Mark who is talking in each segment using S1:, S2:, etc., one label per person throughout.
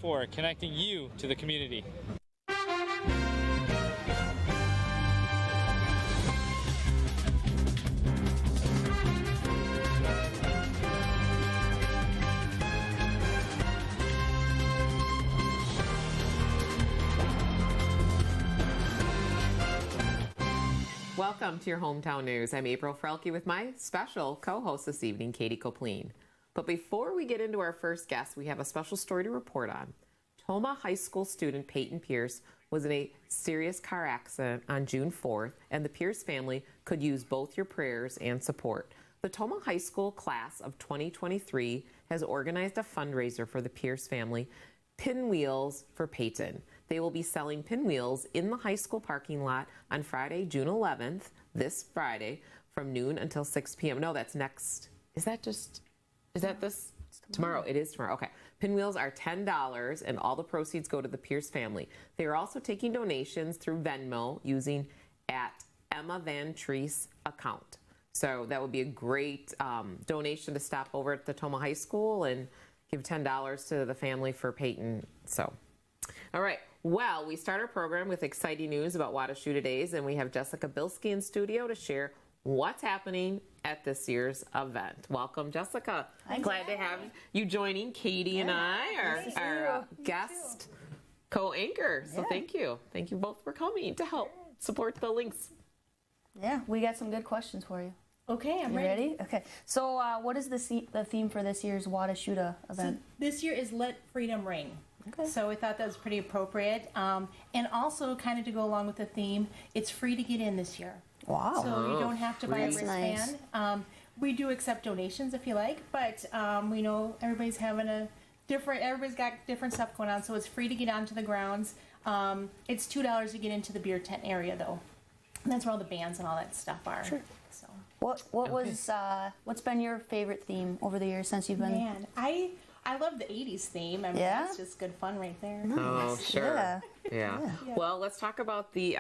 S1: 94, connecting you to the community.
S2: Welcome to your Hometown News. I'm April Frelke with my special co-host this evening, Katie Kopplin. But before we get into our first guest, we have a special story to report on. Tomah High School student Peyton Pierce was in a serious car accident on June 4th, and the Pierce family could use both your prayers and support. The Tomah High School class of 2023 has organized a fundraiser for the Pierce family, Pinwheels for Peyton. They will be selling pinwheels in the high school parking lot on Friday, June 11th, this Friday, from noon until 6 p.m. No, that's next. Is that this? Tomorrow. It is tomorrow. Okay. Pinwheels are $10, and all the proceeds go to the Pierce family. They are also taking donations through Venmo using @Emma Van Treese account. So that would be a great donation to stop over at the Tomah High School and give $10 to the family for Peyton. So, all right. Well, we start our program with exciting news about WaDu Shuda Days, and we have Jessica Bilski in studio to share what's happening at this year's event. Welcome, Jessica. Glad to have you joining Katie and I, our guest co-anchor. So thank you. Thank you both for coming to help support the Lynxx.
S3: Yeah, we got some good questions for you.
S4: Okay, I'm
S3: ready. Okay, so what is the theme for this year's WaDu Shuda event?
S4: So this year is Let Freedom Ring. Okay. So we thought that was pretty appropriate. And also, kind of to go along with the theme, it's free to get in this year.
S3: Wow.
S4: So you don't have to buy a wristband.
S3: Nice.
S4: We do accept donations if you like, but we know everybody's got different stuff going on, so it's free to get onto the grounds. It's $2 to get into the beer tent area, though. And that's where all the bands and all that stuff are.
S3: Sure.
S4: So.
S3: What's been your favorite theme over the years since you've been?
S4: Man, I love the 80s theme. I mean, that's just good fun right there.
S3: Nice.
S2: Oh, sure.
S3: Yeah.
S2: Well, let's talk about the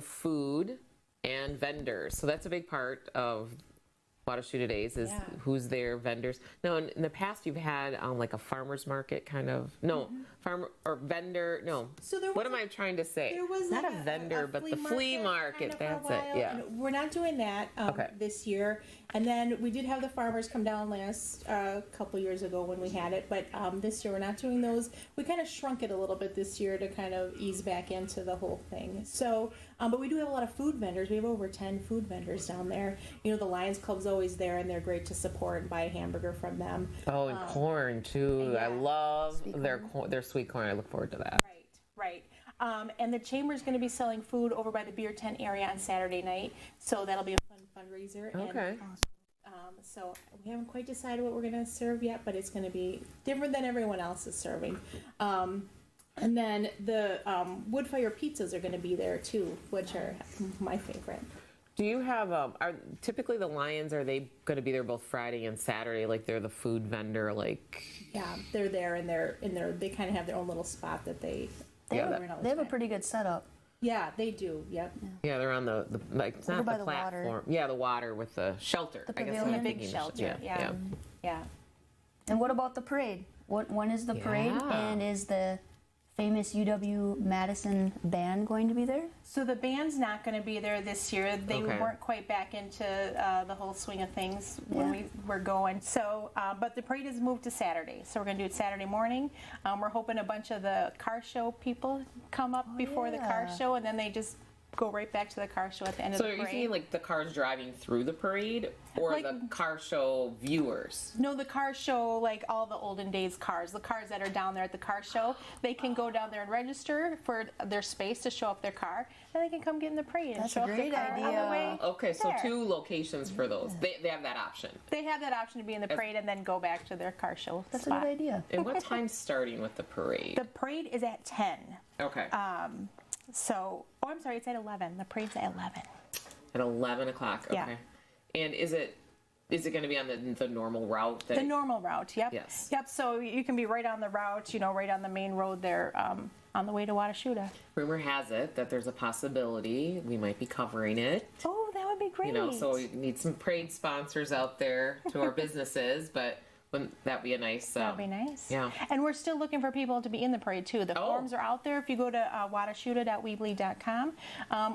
S2: food and vendors. So that's a big part of WaDu Shuda Days is who's their vendors. Now, in the past, you've had like a farmer's market kind of. No, farmer or vendor. No.
S4: So there was
S2: what am I trying to say?
S4: There was
S2: not a vendor, but the flea market. That's it. Yeah.
S4: And we're not doing that this year. And then we did have the farmers come down last couple years ago when we had it, but this year we're not doing those. We kind of shrunk it a little bit this year to kind of ease back into the whole thing. So, but we do have a lot of food vendors. We have over 10 food vendors down there. You know, the Lions Club's always there, and they're great to support and buy a hamburger from them.
S2: Oh, and corn too. I love their sweet corn. I look forward to that.
S4: Right. And the Chamber's going to be selling food over by the beer tent area on Saturday night, so that'll be a fun fundraiser.
S2: Okay.
S4: So we haven't quite decided what we're going to serve yet, but it's going to be different than everyone else is serving. And then the wood fire pizzas are going to be there too, which are my favorite.
S2: Do you have are typically the Lions, are they going to be there both Friday and Saturday, like they're the food vendor, like?
S4: Yeah, they're there, and they kind of have their own little spot that they
S3: have a pretty good setup.
S4: Yeah, they do. Yep.
S2: Yeah, they're on the like, it's not the platform.
S3: Water.
S2: Yeah, the water with the shelter.
S3: The
S2: I guess
S3: pavilion.
S2: I'm
S4: Big
S2: thinking
S4: shelter. Yeah.
S3: And what about the parade? When is the parade? And is the famous UW-Madison band going to be there?
S4: So the band's not going to be there this year. They weren't quite back into the whole swing of things when we were going. So, but the parade has moved to Saturday. So we're going to do it Saturday morning. We're hoping a bunch of the car show people come up before the car show, and then they just go right back to the car show at the end of the parade.
S2: So are you saying like the cars driving through the parade, or
S4: like,
S2: the car show viewers?
S4: No, the car show, like all the olden days cars, the cars that are down there at the car show, they can go down there and register for their space to show up their car, and they can come get in the parade and show up their car on the way.
S2: Okay, so 2 locations for those. They have that option.
S4: They have that option to be in the parade and then go back to their car show
S3: That's
S4: spot.
S3: a good idea.
S2: And what time's starting with the parade?
S4: The parade is at 10.
S2: Okay.
S4: I'm sorry, it's at 11. The parade's at 11.
S2: At 11 o'clock, okay.
S4: Yeah.
S2: And is it going to be on the normal route?
S4: The normal route, yep.
S2: Yes.
S4: Yep, so you can be right on the route, right on the main road there on the way to WaDu Shuda.
S2: Rumor has it that there's a possibility we might be covering it.
S4: Oh, that would be great.
S2: So we need some parade sponsors out there to our businesses, but Wouldn't that be a nice...
S5: That'd be nice.
S2: Yeah.
S5: And we're still looking for people to be in the parade, too. The forms are out there. If you go to WaDuShuda.weebly.com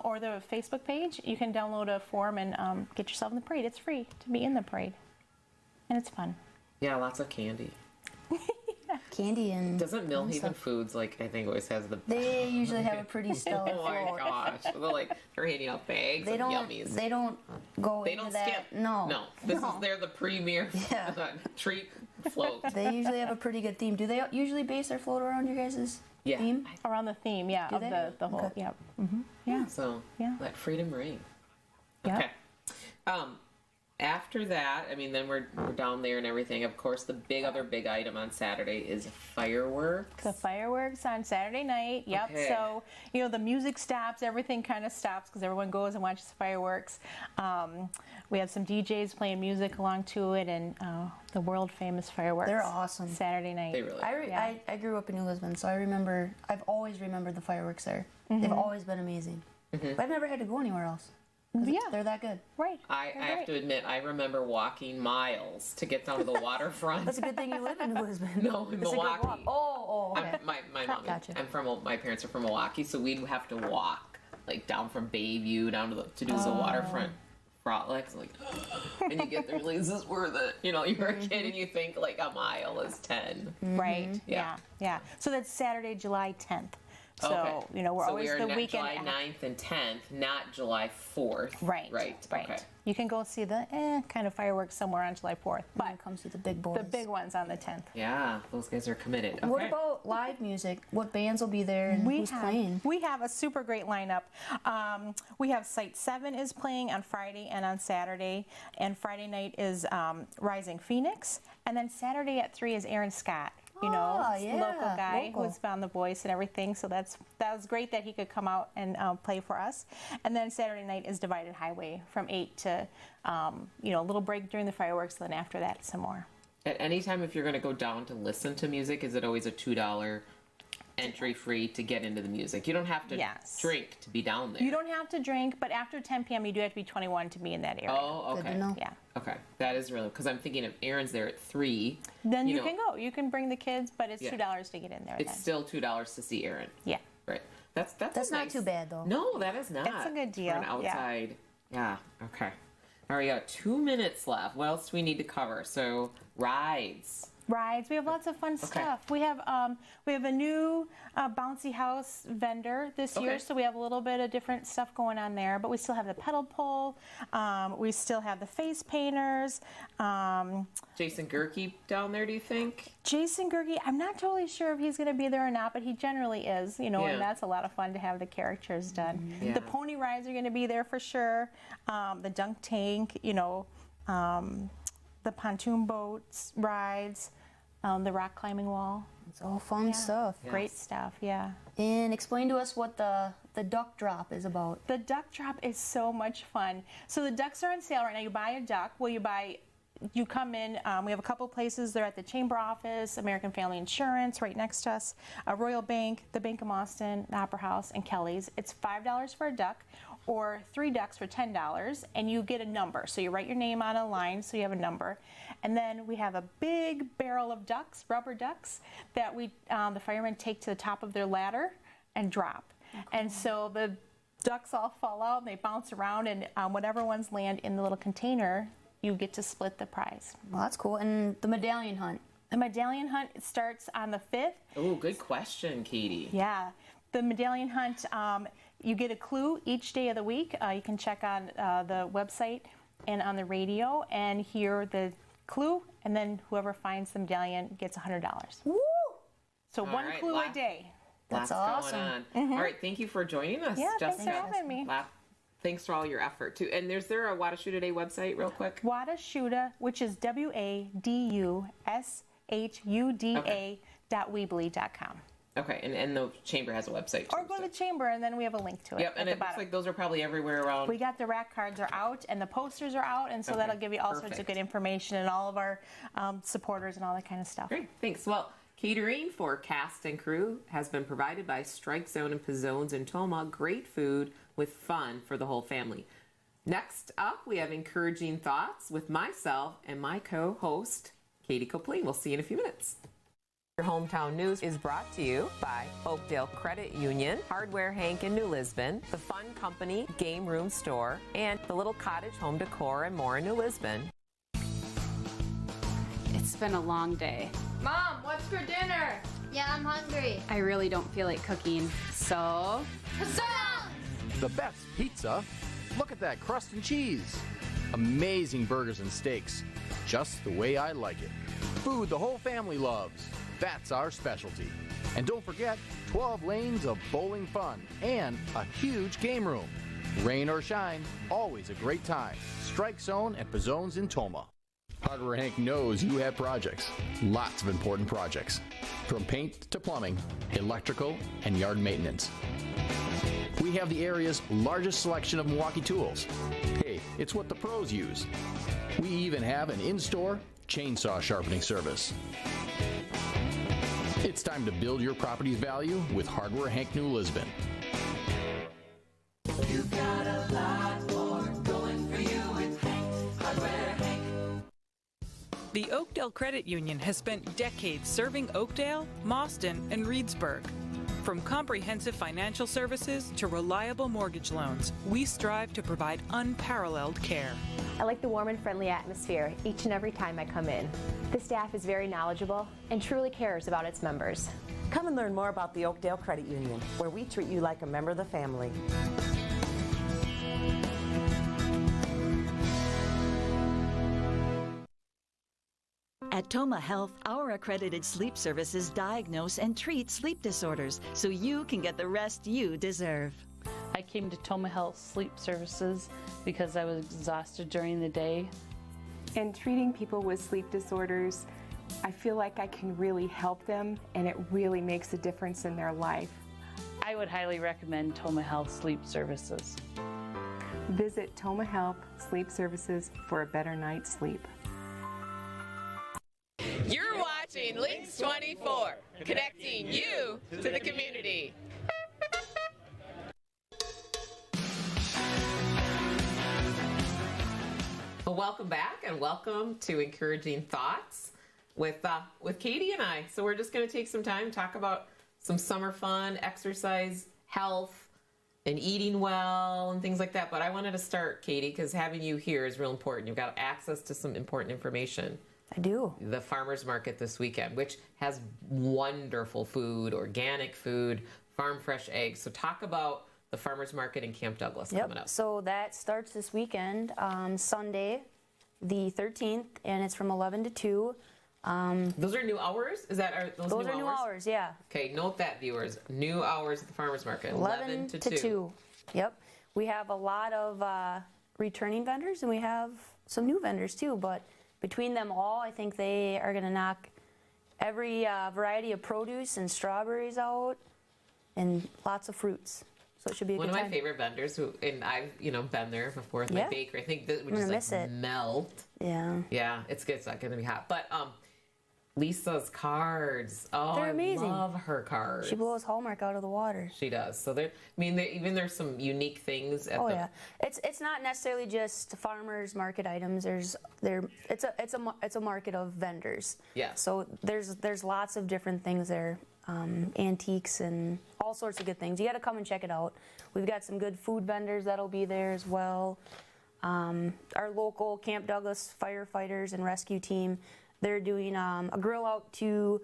S5: or the Facebook page, you can download a form and get yourself in the parade. It's free to be in the parade. And it's fun.
S2: Yeah, lots of candy.
S3: Candy and...
S2: Doesn't Millhaven Foods, like, I think always has the...
S3: They usually have a pretty stellar
S2: Oh my
S3: float.
S2: gosh. They're handing out bags of yummies.
S3: They don't go
S2: They
S3: into
S2: don't
S3: that.
S2: skip.
S3: No.
S2: No. They're the premier treat float.
S3: They usually have a pretty good theme. Do they usually base their float around your guys' theme?
S5: Around the theme, yeah,
S3: Do
S5: of
S3: they?
S5: the whole,
S3: Okay.
S5: yeah. Mm-hmm. Yeah.
S2: So, let freedom ring.
S5: Yep.
S2: Okay. After that, I mean, then we're down there and everything. Of course, the other big item on Saturday is fireworks.
S5: The fireworks on Saturday night. Yep.
S2: Okay.
S5: So, the music stops. Everything kind of stops because everyone goes and watches fireworks. We have some DJs playing music along to it, and the world famous fireworks.
S3: They're awesome.
S5: Saturday night.
S2: They really
S3: I grew up in New Lisbon, so I've always remembered the fireworks there.
S5: Mm-hmm.
S3: They've always been amazing. But I've never had to go anywhere else.
S5: Yeah.
S3: They're that good.
S5: Right.
S2: I have to admit, I remember walking miles to get down to the waterfront.
S3: That's a good thing you live in New Lisbon.
S2: No, in
S3: It's a good
S2: Milwaukee.
S3: walk. Oh, okay.
S2: My mom,
S3: Gotcha.
S2: my parents are from Milwaukee, so we'd have to walk like down from Bayview down to do the waterfront frolics, and you get there, like, is this worth it? You're a kid and you think like a mile is 10.
S5: Right.
S2: Yeah.
S5: Yeah. So that's Saturday, July 10th. So,
S2: Okay.
S5: we're
S2: so
S5: always
S2: we are
S5: the
S2: not
S5: weekend.
S2: July 9th and 10th, not July 4th.
S5: Right.
S2: Okay.
S5: You can go see the kind of fireworks somewhere on July 4th,
S3: When
S5: but
S3: it comes to the big boys.
S5: the big ones on the 10th.
S2: Yeah, those guys are committed. Okay.
S3: What about live music? What bands will be there and who's playing?
S5: We have a super great lineup. We have Site 7 is playing on Friday and on Saturday, and Friday night is Rising Phoenix, and then Saturday at 3 is Aaron Scott. Local guy who's found the voice and everything. So that was great that he could come out and play for us. And then Saturday night is Divided Highway from 8 to a little break during the fireworks. Then after that, some more.
S2: At any time, if you're going to go down to listen to music, is it always a $2 entry free to get into the music? You don't have to drink to be down there.
S5: You don't have to drink, but after 10 p.m. you do have to be 21 to be in that area.
S2: Oh, okay.
S3: Good to know.
S5: Yeah.
S2: Okay, that is really, because I'm thinking if Aaron's there at 3,
S5: Then you can go. You can bring the kids, but it's $2 to get in there.
S2: It's
S5: then.
S2: still $2 to see Aaron.
S5: Yeah.
S2: Right. That's
S3: That's not
S2: nice.
S3: too bad, though.
S2: No, that is not.
S5: It's a good deal.
S2: For an outside. Yeah. Okay. All right, we got 2 minutes left. What else do we need to cover? So, rides.
S5: Rides. We have lots of fun stuff. We have a new bouncy house vendor this year, so we have a little bit of different stuff going on there. But we still have the pedal pole. We still have the face painters.
S2: Jason Gerke down there, do you think?
S5: Jason Gerke, I'm not totally sure if he's going to be there or not, but he generally is. And that's a lot of fun to have the characters done.
S2: Yeah.
S5: The pony rides are going to be there for sure. The dunk tank, the pontoon boats, rides, the rock climbing wall.
S3: It's all fun stuff.
S2: Yes.
S5: Great stuff, yeah.
S3: And explain to us what the duck drop is about.
S5: The duck drop is so much fun. So the ducks are on sale right now. You buy a duck. You come in, we have a couple places. They're at the Chamber office, American Family Insurance right next to us, Royal Bank, the Bank of Boston, the Opera House, and Kelly's. It's $5 for a duck or 3 ducks for $10, and you get a number. So you write your name on a line so you have a number. And then we have a big barrel of ducks, rubber ducks, that the firemen take to the top of their ladder and drop. And so the ducks all fall out and they bounce around, and whatever ones land in the little container, you get to split the prize.
S3: Well, that's cool. And the medallion hunt.
S5: The medallion hunt starts on the 5th.
S2: Oh, good question, Katie.
S5: Yeah. The medallion hunt, you get a clue each day of the week. You can check on the website and on the radio and hear the clue, and then whoever finds the medallion gets $100.
S3: Woo!
S5: So one clue a day.
S3: That's
S2: Lots
S3: awesome.
S2: going on. All right, thank you for joining us,
S5: Yeah, thanks
S2: Jessica.
S5: for having me.
S2: Thanks for all your effort, too. And is there a WaDu Shuda Day website, real quick?
S5: WaDu Shuda, which is WaDuShuda.weebly.com.
S2: Okay, and the Chamber has a website, too.
S5: Or go to the Chamber, and then we have a link to it.
S2: Yep,
S5: at
S2: and
S5: the
S2: it looks
S5: bottom.
S2: like those are probably everywhere around.
S5: We got the rack cards are out, and the posters are out, and so
S2: Okay,
S5: that'll give you all sorts of
S2: perfect.
S5: good information and all of our supporters and all that kind of stuff.
S2: Great, thanks. Well, catering for cast and crew has been provided by Strike Zone and Pizzones in Toma. Great food with fun for the whole family. Next up, we have Encouraging Thoughts with myself and my co-host, Katie Kopplin. We'll see you in a few minutes. Your hometown news is brought to you by Oakdale Credit Union, Hardware Hank in New Lisbon, the Fun Company Game Room Store, and the Little Cottage Home Decor and more in New Lisbon.
S6: It's been a long day.
S7: Mom, what's for dinner? Yeah, I'm hungry.
S6: I really don't feel like cooking, so...
S7: Croissants!
S8: The best pizza? Look at that crust and cheese. Amazing burgers and steaks. Just the way I like it. Food the whole family loves. That's our specialty. And don't forget, 12 lanes of bowling fun and a huge game room. Rain or shine, always a great time. Strike Zone at Pizzone's in Toma. Hardware Hank knows you have projects. Lots of important projects. From paint to plumbing, electrical, and yard maintenance. We have the area's largest selection of Milwaukee tools. Hey, it's what the pros use. We even have an in-store chainsaw sharpening service. It's time to build your property's value with Hardware Hank New Lisbon.
S9: You've got a lot more going for you with Hank, Hardware Hank.
S10: The Oakdale Credit Union has spent decades serving Oakdale, Mauston, and Reedsburg. From comprehensive financial services to reliable mortgage loans, we strive to provide unparalleled care.
S11: I like the warm and friendly atmosphere each and every time I come in. The staff is very knowledgeable and truly cares about its members.
S12: Come and learn more about the Oakdale Credit Union, where we treat you like a member of the family.
S13: At Toma Health, our accredited sleep services diagnose and treat sleep disorders so you can get the rest you deserve.
S14: I came to Toma Health Sleep Services because I was exhausted during the day.
S15: In treating people with sleep disorders, I feel like I can really help them, and it really makes a difference in their life.
S14: I would highly recommend Toma Health Sleep Services.
S15: Visit Toma Health Sleep Services for a better night's sleep.
S2: You're watching Lynxx 24, connecting you to the community. Well, welcome back and welcome to Encouraging Thoughts with Katie and I. So we're just going to take some time to talk about some summer fun, exercise, health, and eating well and things like that. But I wanted to start, Katie, because having you here is real important. You've got access to some important information.
S3: I do.
S2: The farmers market this weekend, which has wonderful food, organic food, farm fresh eggs. So talk about the farmers market in Camp Douglas coming up.
S3: So that starts this weekend, Sunday, the 13th, and it's from 11 to 2.
S2: Those are new hours? Is that those
S3: are new hours? Yeah.
S2: Okay, note that, viewers. New hours at the farmers market,
S3: 11 to 2. Yep. We have a lot of returning vendors, and we have some new vendors too, but between them all, I think they are going to knock every variety of produce and strawberries out, and lots of fruits. So it should be a good time.
S2: One of my favorite vendors, and I've been there before with my bakery. I think that would just melt.
S3: Yeah.
S2: Yeah, it's good. It's not going to be hot, but Lisa's cards. Oh,
S3: they're amazing.
S2: I love her cards.
S3: She blows Hallmark out of the water.
S2: She does. So there's some unique things.
S3: Yeah, it's not necessarily just farmers market items. It's a market of vendors.
S2: Yeah.
S3: So there's lots of different things there, antiques and all sorts of good things. You got to come and check it out. We've got some good food vendors that'll be there as well. Our local Camp Douglas firefighters and rescue team. They're doing a grill out to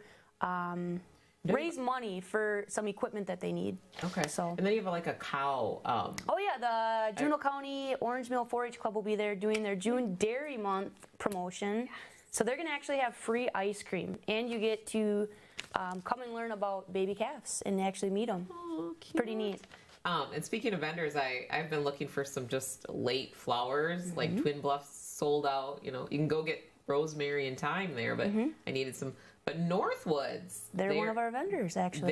S3: raise money for some equipment that they need.
S2: Okay.
S3: So.
S2: And then you have like a cow.
S3: Oh yeah, the Juneau County Orange Mill 4-H Club will be there doing their June Dairy Month promotion. Yes. So they're going to actually have free ice cream, and you get to come and learn about baby calves and actually meet them.
S2: Oh, cute.
S3: Pretty neat.
S2: And speaking of vendors, I've been looking for some just late flowers, like Twin Bluffs sold out. You can go get rosemary and thyme there, but I needed some. But Northwoods,
S3: they're one of our vendors, actually.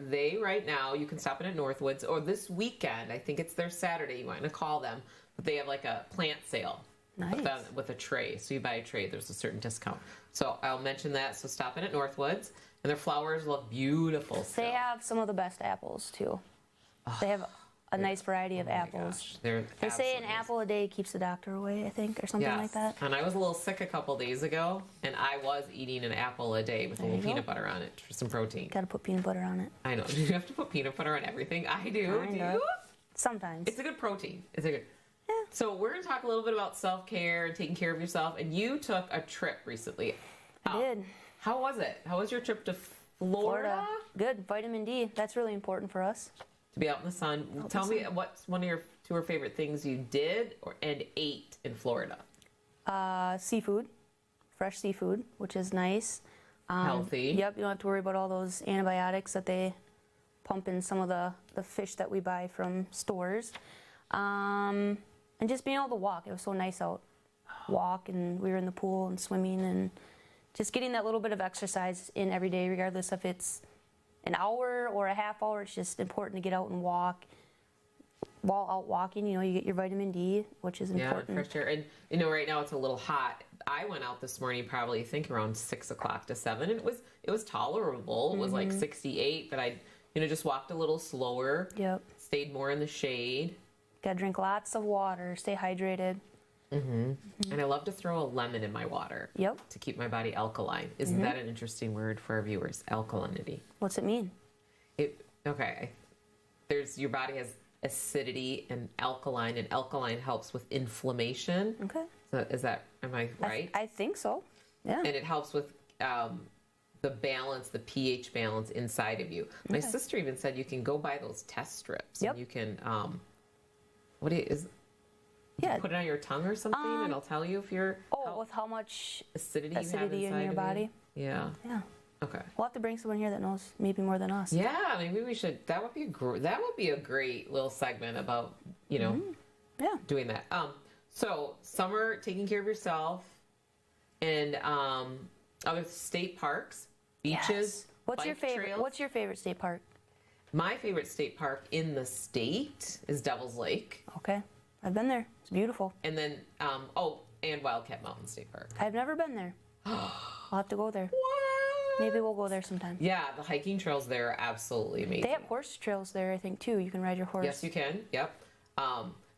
S2: They right now, you can stop in at Northwoods, or this weekend, I think it's their Saturday, you want to call them, but they have like a plant sale.
S3: Nice.
S2: With a tray. So you buy a tray, there's a certain discount. So I'll mention that. So stop in at Northwoods, and their flowers look beautiful still.
S3: They have some of the best apples too. They have a nice variety of
S2: Oh my
S3: apples.
S2: gosh, they're
S3: They say an
S2: absolutely
S3: apple a day keeps the doctor away, I think, or something like that.
S2: And I was a little sick a couple days ago, and I was eating an apple a day with a little
S3: you go.
S2: peanut butter on it for some protein.
S3: Got to put peanut butter on it.
S2: I know. Do you have to put peanut butter on everything? I do. Do
S3: Kinda.
S2: you?
S3: Sometimes.
S2: It's a good protein. It's a good. Yeah. So we're going to talk a little bit about self-care and taking care of yourself. And you took a trip recently.
S3: I did.
S2: How was it? How was your trip to Florida?
S3: Good. Vitamin D. That's really important for us.
S2: To be out in the sun. Tell me what's one of your two or favorite things you did and ate in Florida.
S3: Seafood. Fresh seafood, which is nice.
S2: Healthy.
S3: Yep. You don't have to worry about all those antibiotics that they pump in some of the fish that we buy from stores. And just being able to walk. It was so nice out. Walk, and we were in the pool and swimming, and just getting that little bit of exercise in every day, regardless if it's an hour or a half hour. It's just important to get out and walk. While out walking, you get your vitamin D, which is important.
S2: Yeah, for sure. And right now it's a little hot. I went out this morning probably around 6 o'clock to 7, and it was tolerable. It was like 68, but I just walked a little slower.
S3: Yep.
S2: Stayed more in the shade.
S3: Gotta drink lots of water. Stay hydrated.
S2: And I love to throw a lemon in my water.
S3: Yep.
S2: To keep my body alkaline. Isn't that an interesting word for our viewers? Alkalinity.
S3: What's it mean?
S2: Your body has acidity and alkaline helps with inflammation.
S3: Okay.
S2: So am I right?
S3: I think so. Yeah.
S2: And it helps with the balance, the pH balance inside of you. My sister even said you can go buy those test strips.
S3: Yep.
S2: And you can, put it on your tongue or something, and it'll tell you if you're...
S3: with how much
S2: acidity you have
S3: in
S2: inside
S3: your
S2: of
S3: body?
S2: Yeah.
S3: Yeah.
S2: Okay.
S3: We'll have to bring someone here that knows maybe more than us.
S2: Yeah, maybe we should. That would be a great little segment about doing that. So summer, taking care of yourself, and other state parks, beaches.
S3: Yes. What's your
S2: bike
S3: favorite?
S2: trails.
S3: What's your favorite state park?
S2: My favorite state park in the state is Devil's Lake.
S3: Okay, I've been there. It's beautiful.
S2: And then and Wildcat Mountain State Park.
S3: I've never been there. I'll have to go there.
S2: What?
S3: Maybe we'll go there sometime.
S2: Yeah, the hiking trails there are absolutely amazing.
S3: They have horse trails there, I think, too. You can ride your horse.
S2: Yes, you can. Yep.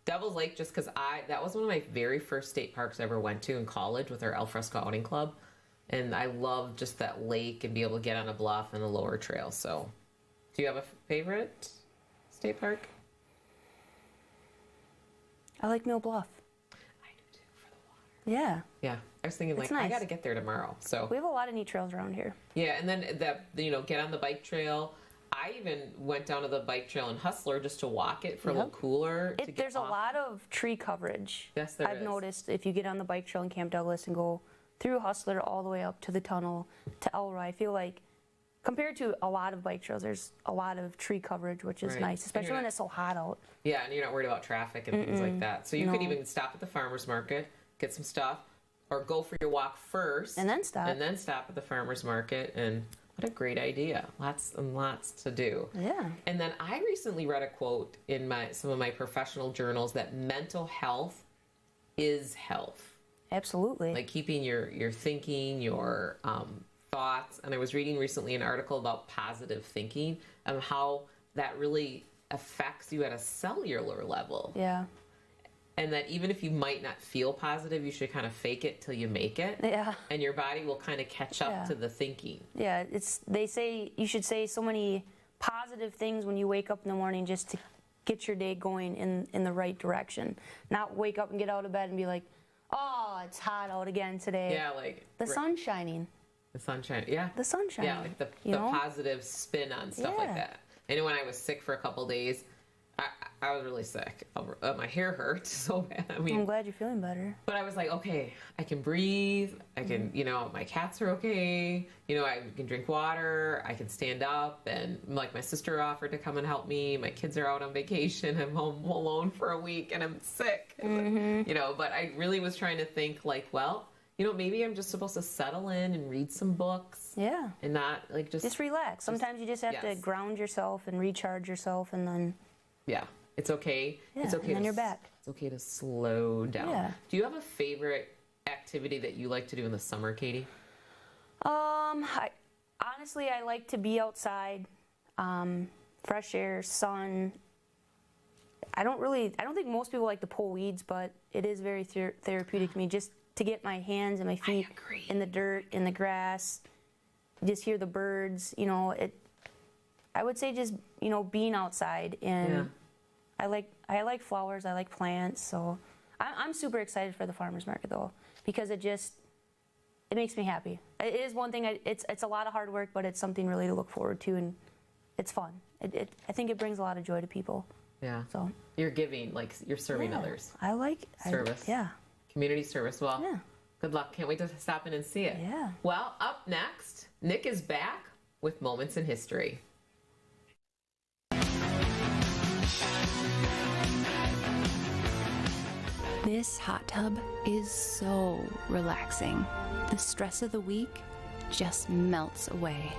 S2: Devil's Lake, just because that was one of my very first state parks I ever went to in college with our Alfresco Outing Club. And I love just that lake and be able to get on a bluff and the lower trail. So, do you have a favorite state park?
S3: I like Mill Bluff.
S2: I do too, for the water.
S3: Yeah.
S2: Yeah. I was thinking,
S3: It's
S2: I
S3: nice.
S2: got to get there tomorrow. So
S3: We have a lot of neat trails around here.
S2: yeah, and then get on the bike trail. I even went down to the bike trail in Hustler just to walk it for a little cooler.
S3: There's a lot of tree coverage.
S2: Yes, there
S3: I've
S2: is.
S3: noticed if you get on the bike trail in Camp Douglas and go through Hustler all the way up to the tunnel to Elroy, I feel like compared to a lot of bike trails, there's a lot of tree coverage, which is
S2: Right.
S3: nice, especially when it's so hot out.
S2: Yeah, and you're not worried about traffic and things like that. So you could even stop at the farmer's market, get some stuff, or go for your walk first.
S3: And then stop.
S2: And then stop at the farmer's market. And what a great idea. Lots and lots to do.
S3: Yeah.
S2: And then I recently read a quote in some of my professional journals that mental health is health.
S3: Absolutely.
S2: Like keeping your thinking, your thoughts. And I was reading recently an article about positive thinking and how that really affects you at a cellular level.
S3: Yeah.
S2: And that even if you might not feel positive, you should kind of fake it till you make it.
S3: Yeah.
S2: And your body will kind of catch up to the thinking.
S3: Yeah, they say you should say so many positive things when you wake up in the morning just to get your day going in the right direction. Not wake up and get out of bed and be like, oh, it's hot out again today.
S2: Yeah, like
S3: the sun's shining.
S2: The sunshine, yeah.
S3: The sun's shining.
S2: Yeah, like the positive spin on stuff like that. I know when I was sick for a couple days, I was really sick. My hair hurt so bad. I mean,
S3: I'm glad you're feeling better.
S2: But I was like, okay, I can breathe. I can, my cats are okay. I can drink water. I can stand up. And like my sister offered to come and help me. My kids are out on vacation. I'm home alone for a week and I'm sick. But I really was trying to think like, well, maybe I'm just supposed to settle in and read some books.
S3: Yeah.
S2: And not like
S3: just relax. Sometimes you just have to ground yourself and recharge yourself and then.
S2: Yeah. It's okay.
S3: Yeah,
S2: it's okay.
S3: And then you're back.
S2: It's okay to slow down.
S3: Yeah.
S2: Do you have a favorite activity that you like to do in the summer, Katie?
S3: Honestly, I like to be outside, fresh air, sun, I don't think most people like to pull weeds, but it is very therapeutic to me just to get my hands and my feet in the dirt, in the grass, just hear the birds, you know, I would say just, you know, being outside, and I like flowers, I like plants, so I'm super excited for the farmers market though, because it makes me happy. It is one thing, it's a lot of hard work, but it's something really to look forward to, and it's fun. I think it brings a lot of joy to people.
S2: Yeah.
S3: So
S2: you're giving, like you're serving others.
S3: I like
S2: service. Community service. Well, good luck. Can't wait to stop in and see it.
S3: Yeah.
S2: Well, up next, Nick is back with Moments in History.
S16: This hot tub is so relaxing. The stress of the week just melts away.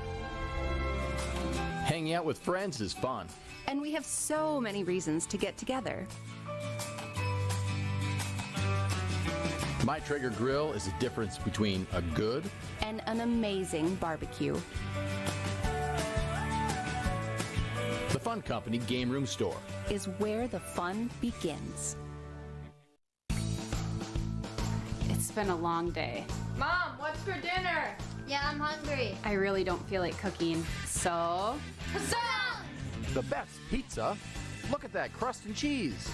S8: Hanging out with friends is fun.
S16: And we have so many reasons to get together.
S8: My Traeger grill is the difference between a good
S16: and an amazing barbecue.
S8: The Fun Company Game Room Store
S16: is where the fun begins.
S6: It's been a long day.
S7: Mom, what's for dinner? Yeah, I'm hungry.
S6: I really don't feel like cooking, so...
S8: the best pizza. Look at that crust and cheese.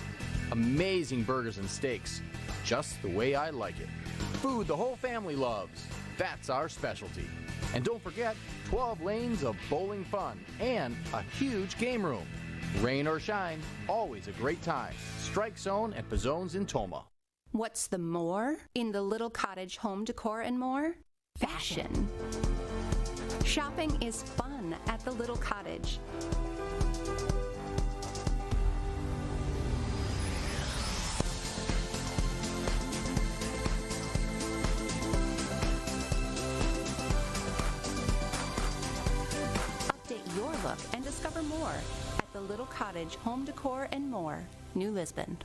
S8: Amazing burgers and steaks. Just the way I like it. Food the whole family loves. That's our specialty. And don't forget, 12 lanes of bowling fun and a huge game room. Rain or shine, always a great time. Strike Zone at Pizzone's in Tomah.
S16: What's the more in the little cottage home decor and more? Fashion. Shopping is fun at the little cottage. Update your look and discover more at the Little Cottage Home Decor and More, New Lisbon.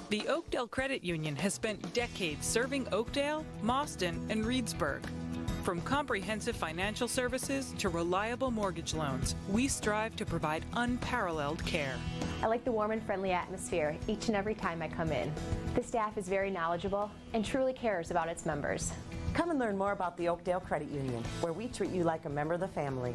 S10: The Oakdale Credit Union has spent decades serving Oakdale, Mauston, and Reedsburg. From comprehensive financial services to reliable mortgage loans, we strive to provide unparalleled care.
S11: I like the warm and friendly atmosphere each and every time I come in. The staff is very knowledgeable and truly cares about its members.
S12: Come and learn more about the Oakdale Credit Union, where we treat you like a member of the family.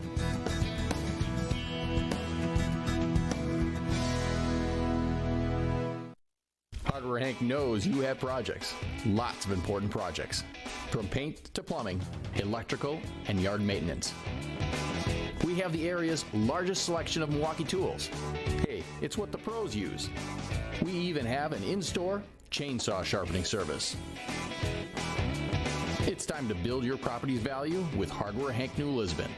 S8: Hardware Hank knows you have projects, lots of important projects, from paint to plumbing, electrical, and yard maintenance. We have the area's largest selection of Milwaukee tools. Hey, it's what the pros use. We even have an in-store chainsaw sharpening service. It's time to build your property's value with Hardware Hank New Lisbon.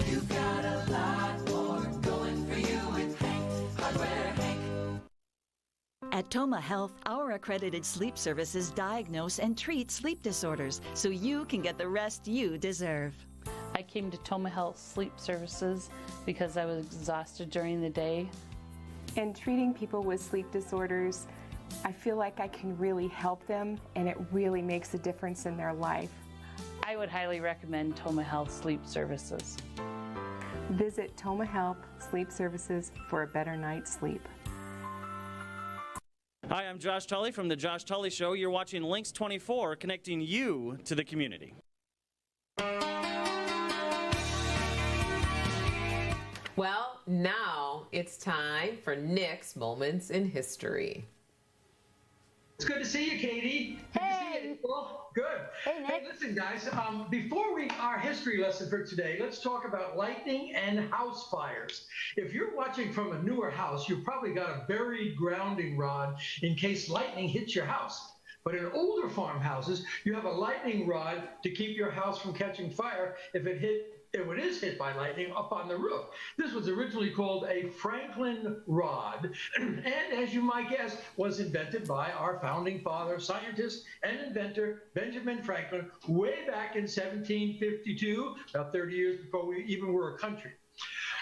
S9: You've got a lot more going for you with Hank, Hardware Hank.
S13: At Tomah Health, our accredited sleep services diagnose and treat sleep disorders so you can get the rest you deserve.
S14: I came to Tomah Health Sleep Services because I was exhausted during the day.
S15: And treating people with sleep disorders, I feel like I can really help them, and it really makes a difference in their life.
S14: I would highly recommend Tomah Health Sleep Services.
S15: Visit Tomah Health Sleep Services for a better night's sleep.
S17: Hi, I'm Josh Tully from The Josh Tully Show. You're watching Lynxx 24, connecting you to the community.
S2: Well, now it's time for Nick's Moments in History.
S18: It's good to see you, Katie. Good to see you, April. Good.
S3: Hey, Nick.
S18: Hey, listen, guys. Before our history lesson for today, let's talk about lightning and house fires. If you're watching from a newer house, you've probably got a buried grounding rod in case lightning hits your house. But in older farmhouses, you have a lightning rod to keep your house from catching fire if it is hit by lightning up on the roof. This was originally called a Franklin rod, and as you might guess, was invented by our founding father, scientist, and inventor, Benjamin Franklin, way back in 1752, about 30 years before we even were a country.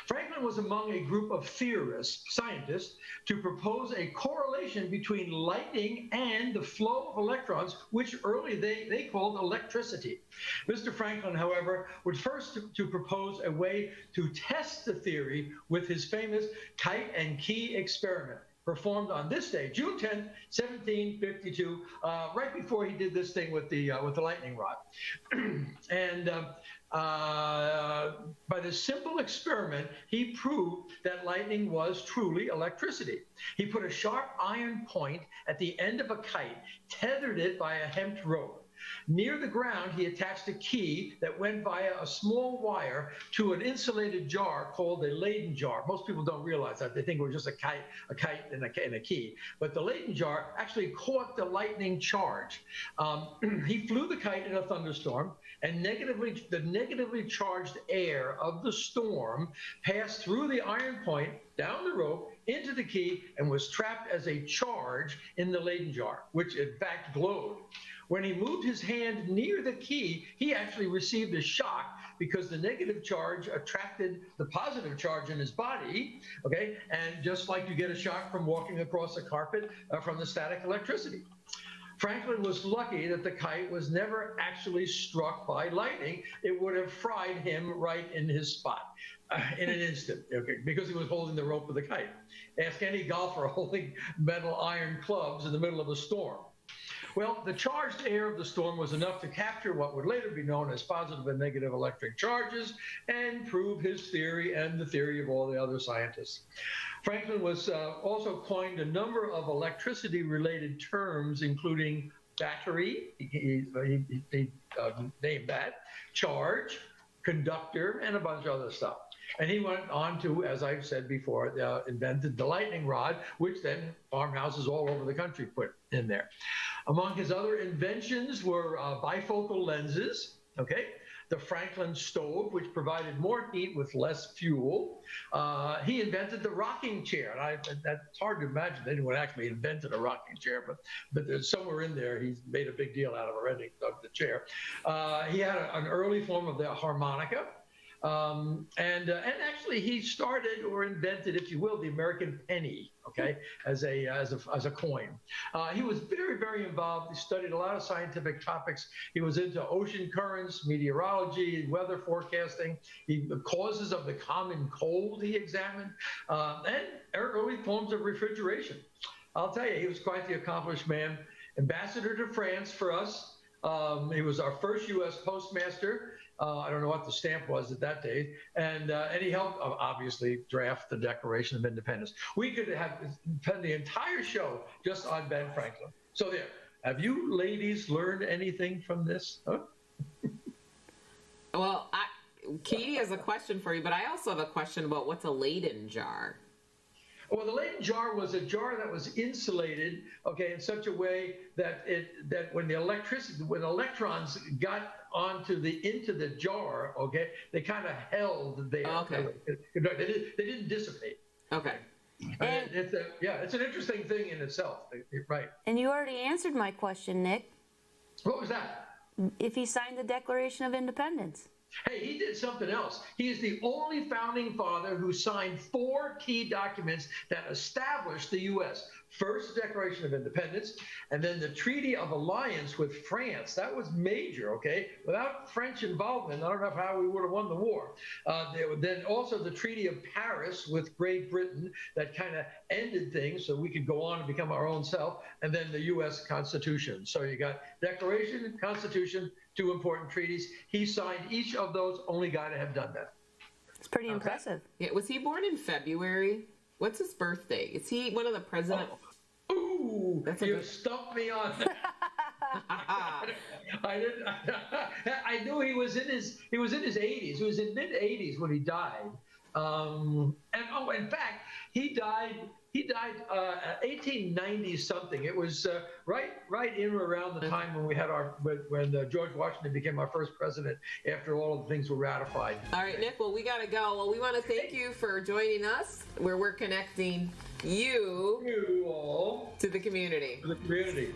S18: Franklin was among a group of scientists, to propose a correlation between lightning and the flow of electrons, which early they called electricity. Mr. Franklin, however, was first to propose a way to test the theory with his famous kite and key experiment, performed on this day, June 10th, 1752, right before he did this thing with the lightning rod. And by this simple experiment, he proved that lightning was truly electricity. He put a sharp iron point at the end of a kite, tethered it by a hemp rope. Near the ground, he attached a key that went via a small wire to an insulated jar called a Leyden jar. Most people don't realize that. They think it was just a kite and a key. But the Leyden jar actually caught the lightning charge. He flew the kite in a thunderstorm, and the negatively charged air of the storm passed through the iron point, down the rope, into the key, and was trapped as a charge in the Leyden jar, which in fact glowed. When he moved his hand near the key, he actually received a shock because the negative charge attracted the positive charge in his body, okay? And just like you get a shock from walking across a carpet from the static electricity. Franklin was lucky that the kite was never actually struck by lightning. It would have fried him right in his spot in an instant, okay, because he was holding the rope of the kite. Ask any golfer holding metal iron clubs in the middle of a storm. Well, the charged air of the storm was enough to capture what would later be known as positive and negative electric charges and prove his theory and the theory of all the other scientists. Franklin was also coined a number of electricity-related terms, including battery, he named that, charge, conductor, and a bunch of other stuff. And he went on to, as I've said before, invented the lightning rod, which then farmhouses all over the country put in there. Among his other inventions were bifocal lenses, okay? The Franklin stove, which provided more heat with less fuel. He invented the rocking chair. And that's hard to imagine anyone actually invented a rocking chair, but there's somewhere in there he's made a big deal out of the chair. He had an early form of the harmonica. And actually he started or invented, if you will, the American penny, okay, as a coin. He was very, very involved. He studied a lot of scientific topics. He was into ocean currents, meteorology, weather forecasting, the causes of the common cold he examined, and early forms of refrigeration. I'll tell you, he was quite the accomplished man. Ambassador to France for us. He was our first U.S. postmaster. I don't know what the stamp was at that day, and he helped obviously draft the Declaration of Independence. We could have spent the entire show just on Ben Franklin. So there, have you ladies learned anything from this? Huh?
S2: Well, Katie has a question for you, but I also have a question about what's a Leyden jar.
S18: Well, the Leyden jar was a jar that was insulated, okay, in such a way that when electrons got into the jar, okay, they kind of held there.
S2: Okay.
S18: They didn't dissipate.
S2: Okay.
S18: And it's an interesting thing in itself, right?
S3: And you already answered my question, Nick.
S18: What was that?
S3: If he signed the Declaration of Independence.
S18: Hey, he did something else. He is the only founding father who signed 4 key documents that established the U.S. First, the Declaration of Independence, and then the Treaty of Alliance with France. That was major, okay? Without French involvement, I don't know how we would have won the war. Then also the Treaty of Paris with Great Britain that kind of ended things so we could go on and become our own self, and then the U.S. Constitution. So you got Declaration, Constitution, 2 important treaties. He signed each of those, only guy to have done that.
S3: It's pretty impressive.
S2: Yeah, was he born in February? What's his birthday? Is he one of the presidents?
S18: Oh. Ooh, you stumped me on that. I knew he was in his 80s. He was in mid-80s when he died. In fact, he died 1890 something. It was right in or around the time when we had when George Washington became our first president after all of the things were ratified.
S2: All right, Nick. Well, we got to go. Well, we want to thank you for joining us, where we're connecting you all to the community.
S18: To the community.